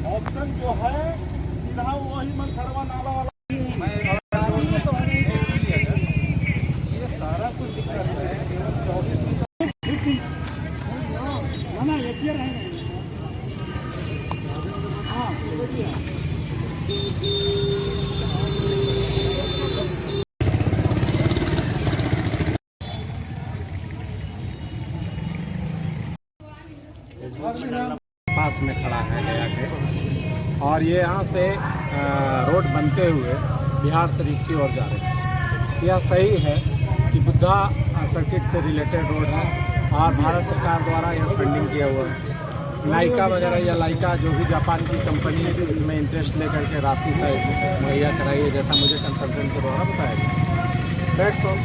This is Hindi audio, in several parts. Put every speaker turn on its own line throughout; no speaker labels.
ऑप्शन जो है सीधा वही मनसरवा नाला वाला ये सारा कुछ दिक्कत है।
पास में खड़ा है गया के, और ये यहाँ से रोड बनते हुए बिहार शरीफ की ओर जा रहे हैं। यह सही है कि बुद्धा सर्किट से रिलेटेड रोड है और भारत सरकार द्वारा यह फंडिंग किया हुआ है। लाइका वगैरह या लाइका जो भी जापान की कंपनी है इसमें इंटरेस्ट लेकर के राशि से मुहैया कराई है, जैसा मुझे कंसल्टेंट के द्वारा बताया गया। That's all.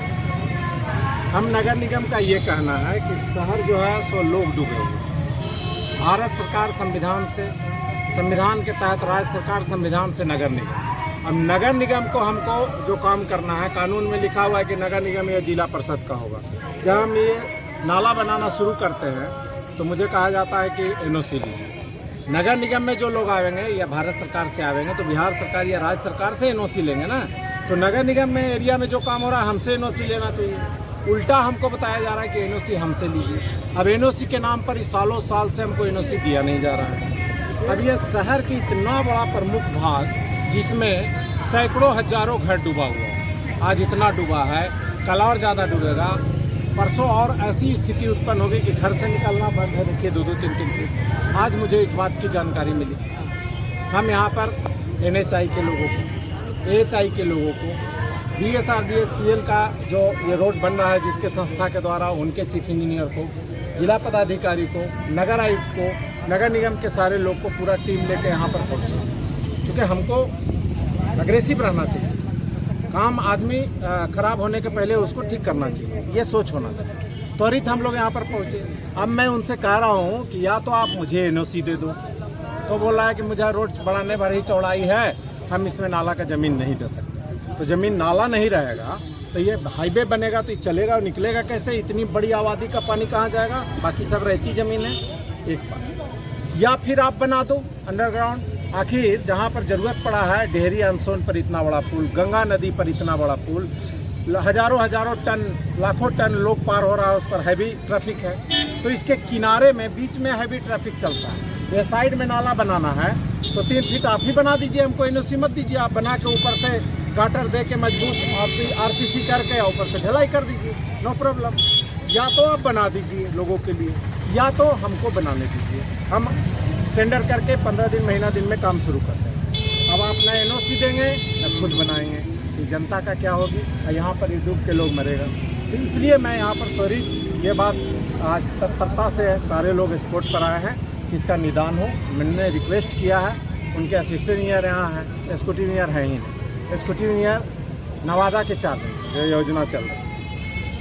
हम नगर निगम का ये कहना है कि शहर जो है सो लोग डूबे हुए। भारत सरकार संविधान के तहत, राज्य सरकार संविधान से नगर निगम। अब नगर निगम को हमको जो काम करना है, कानून में लिखा हुआ है कि नगर निगम या जिला परिषद का होगा। जब हम ये नाला बनाना शुरू करते हैं तो मुझे कहा जाता है कि एनओसी लीजिए। नगर निगम में जो लोग आवेंगे या भारत सरकार से आवेंगे तो बिहार सरकार या राज्य सरकार से एनओसी लेंगे ना। तो नगर निगम में एरिया में जो काम हो रहा है हमसे एनओसी लेना चाहिए। उल्टा हमको बताया जा रहा है कि एनओसी हमसे लीजिए। अब एनओसी के नाम पर सालों साल से हमको एनओसी दिया नहीं जा रहा है। अब ये शहर की इतना बड़ा प्रमुख भाग जिसमें सैकड़ों हजारों घर डूबा हुआ है, आज इतना डूबा है, कल और ज़्यादा डूबेगा, परसों और ऐसी स्थिति उत्पन्न होगी कि घर से निकलना बंद है। देखिए 2-2, 3-3 फीट। आज मुझे इस बात की जानकारी मिली। हम यहाँ पर NHI के लोगों को, AHI के लोगों को, BSRDCL का जो ये रोड बन रहा है जिसके संस्था के द्वारा, उनके चीफ इंजीनियर को, जिला पदाधिकारी को, नगर आयुक्त को, नगर निगम के सारे लोग को पूरा टीम लेके यहाँ पर पहुँचे। क्योंकि हमको अग्रेसिव रहना चाहिए। काम आदमी खराब होने के पहले उसको ठीक करना चाहिए, ये सोच होना चाहिए। त्वरित हम लोग यहाँ पर पहुँचे। अब मैं उनसे कह रहा हूँ कि या तो आप मुझे एनओसी दे दो, तो बोल रहा है कि मुझे रोड बढ़ाने भर ही चौड़ाई है, हम इसमें नाला का ज़मीन नहीं दे सकते। तो ज़मीन नाला नहीं रहेगा तो ये हाईवे बनेगा तो ये चलेगा और निकलेगा कैसे? इतनी बड़ी आबादी का पानी कहाँ जाएगा? बाकी सब रहती ज़मीन है। एक बात, या फिर आप बना दो अंडरग्राउंड। आखिर जहाँ पर ज़रूरत पड़ा है, डेहरी अनसोन पर इतना बड़ा पुल, गंगा नदी पर इतना बड़ा पुल, हजारों टन, लाखों टन लोग पार हो रहा है, उस पर हैवी ट्रैफिक है। तो इसके किनारे में बीच में हैवी ट्रैफिक चलता है। ये साइड में नाला बनाना है तो 3 फीट आप ही बना दीजिए, हमको एनओसी मत दीजिए। आप बना के ऊपर से गाटर दे के मजबूत RCC करके ऊपर से ढलाई कर दीजिए, नो प्रॉब्लम। या तो आप बना दीजिए लोगों के लिए, या तो हमको बनाने दीजिए। हम टेंडर करके 15 दिन, महीना दिन में काम शुरू करते हैं। अब आप न एनओसी देंगे न खुद बनाएंगे, ये जनता का क्या होगी? यहाँ पर ये डूब के लोग मरेगा। तो इसलिए मैं यहाँ पर त्वरित ये बात आज तत्परता से सारे लोग स्पॉट पर आए हैं कि इसका निदान हो। मैंने रिक्वेस्ट किया है, उनके असिस्टेंट इंजीनियर यहाँ हैं, एक्जीक्यूटिव इंजीनियर हैं ही नहीं। एक्जीक्यूटिव इंजीनियर नवादा के चार हैं, ये योजना चल रही है।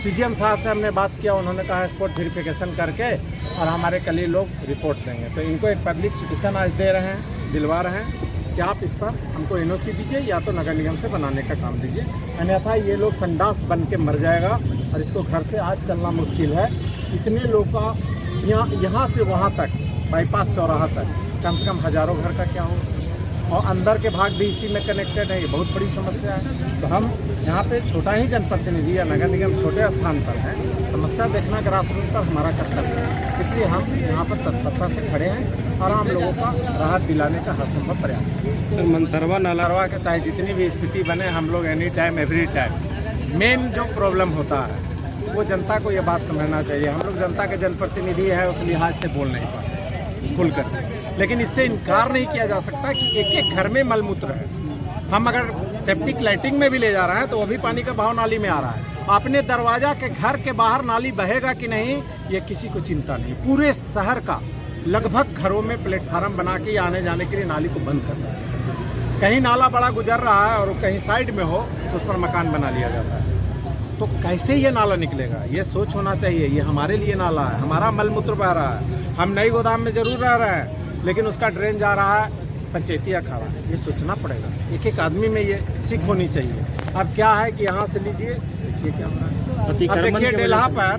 CGM साहब से हमने बात किया, उन्होंने कहा स्पॉट वेरिफिकेशन करके और हमारे कल ही लोग रिपोर्ट देंगे। तो इनको एक पब्लिक पिटिशन आज दे रहे हैं, दिलवा रहे हैं कि आप इस पर हमको एनओसी दीजिए या तो नगर निगम से बनाने का काम दीजिए, अन्यथा ये लोग संडास बन के मर जाएगा और इसको घर से आज चलना मुश्किल है। इतने लोग का यहाँ से वहाँ तक बाईपास चौराहा तक कम से कम हजारों घर का क्या हो, और अंदर के भाग भी इसी में कनेक्टेड है। ये बहुत बड़ी समस्या है। तो हम यहाँ पे छोटा ही जनप्रतिनिधि या नगर निगम छोटे स्थान पर है, समस्या देखना ग्रास रूट पर हमारा कर्तव्य है। इसलिए हम यहाँ पर तत्परता से खड़े हैं और हम लोगों का राहत दिलाने का हर संभव प्रयास करें।
सर, मनसरवा नाला
का चाहे जितनी भी स्थिति बने, हम लोग any time every time, main जो प्रॉब्लम होता है वो जनता को ये बात समझना चाहिए। हम लोग जनता के जनप्रतिनिधि है, उस लिहाज से बोल नहीं पाते खुलकर, लेकिन इससे इनकार नहीं किया जा सकता कि एक घर में मलमूत्र है। हम अगर सेप्टिक लाइटिंग में भी ले जा रहे हैं तो वो भी पानी का बहाव नाली में आ रहा है। अपने दरवाजा के घर के बाहर नाली बहेगा कि नहीं, ये किसी को चिंता नहीं। पूरे शहर का लगभग घरों में प्लेटफार्म बना के आने जाने के लिए नाली को बंद कर दिया है। कहीं नाला बड़ा गुजर रहा है और कहीं साइड में हो तो उस पर मकान बना लिया जाता है। तो कैसे ये नाला निकलेगा, ये सोच होना चाहिए। ये हमारे लिए नाला है, हमारा मलमूत्र बह रहा है। हम नई गोदाम में जरूर रह रहे हैं, लेकिन उसका ड्रेन जा रहा है पंचायती अखाड़ा। ये सोचना पड़ेगा, एक एक आदमी में ये सीख होनी चाहिए। अब क्या है कि यहाँ से लीजिए, देखिए क्या हो रहा है। अब देखिए डेल्हा पर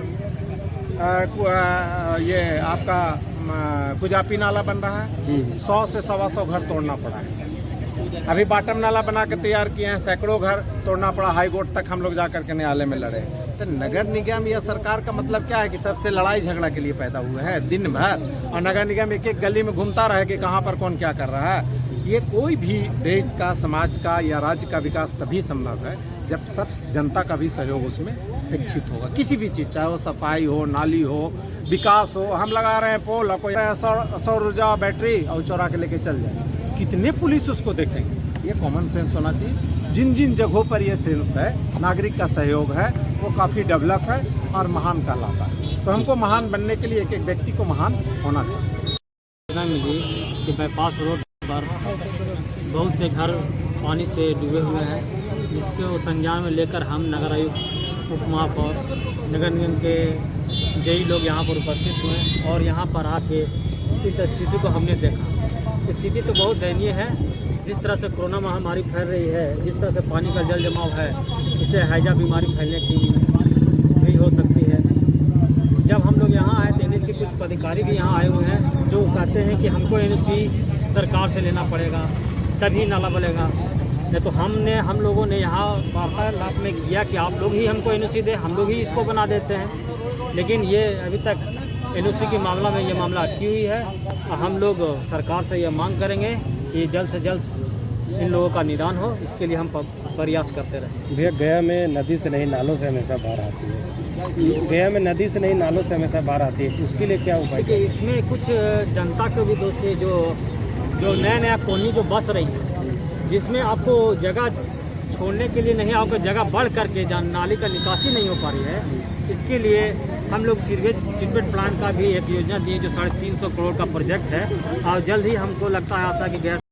ये आपका कुजापी नाला बन रहा है, 100 से 125 घर तोड़ना पड़ा है। अभी बाटम नाला बना के तैयार किए हैं, सैकड़ों घर तोड़ना पड़ा, हाई कोर्ट तक हम लोग जा करके न्यायालय में लड़े। तो नगर निगम या सरकार का मतलब क्या है कि सबसे लड़ाई झगड़ा के लिए पैदा हुए हैं दिन भर, और नगर निगम एक एक गली में घूमता रहे कि कहाँ पर कौन क्या कर रहा है। ये कोई भी देश का, समाज का या राज्य का विकास तभी संभव है जब सब जनता का भी सहयोग उसमें इच्छित होगा। किसी भी चीज़, चाहे वो सफाई हो, नाली हो, विकास हो। हम लगा रहे हैं पोल, और कोई सौर ऊर्जा बैटरी और चौरा के लेके चल जाए, कितने पुलिस उसको देखेंगे। ये कॉमन सेंस होना चाहिए। जिन जिन जगहों पर ये सेंस है, नागरिक का सहयोग है, वो काफ़ी डेवलप है और महान कहलाता है। तो हमको महान बनने के लिए एक एक व्यक्ति को महान होना चाहिए।
मिली कि बाईपास रोड पर बहुत से घर पानी से डूबे हुए हैं, जिसके संज्ञान में लेकर हम नगर आयुक्त, उप महापौर, नगर निगम के जेई लोग यहाँ पर उपस्थित हुए और यहाँ पर आके इस स्थिति को हमने देखा। स्थिति तो बहुत दयनीय है। जिस तरह से कोरोना महामारी फैल रही है, जिस तरह से पानी का जल जमाव है, इससे हैजा बीमारी फैलने की भी हो सकती है। जब हम लोग यहाँ आए तो एनएच के कुछ अधिकारी भी यहाँ आए हुए हैं जो कहते हैं कि हमको एनओसी सरकार से लेना पड़ेगा तभी नाला बनेगा। नहीं तो हम लोगों ने यहाँ वार्तालाप में किया कि आप लोग ही हमको एनओसी दें, हम लोग ही इसको बना देते हैं। लेकिन ये अभी तक एनओसी के मामला में ये मामला अटकी हुई है। और हम लोग सरकार से ये मांग करेंगे कि जल्द से जल्द इन लोगों का निदान हो, इसके लिए हम प्रयास करते रहें।
भैया, गया में नदी से नहीं नालों से हमेशा बाहर आती है। गया में नदी से नहीं नालों से हमेशा बाहर आती है, उसके लिए क्या उपाय?
देखिए, इसमें कुछ जनता के भी दोष है। जो नया कॉलोनी जो बस रही है, जिसमें आपको जगह छोड़ने के लिए नहीं, आपको जगह बढ़ करके नाली का निकासी नहीं हो पा रही है। इसके लिए हम लोग सीवरेज ट्रीटमेंट प्लांट का भी एक योजना दिए जो 350 करोड़ का प्रोजेक्ट है, और जल्द ही हमको लगता है आशा कि गैस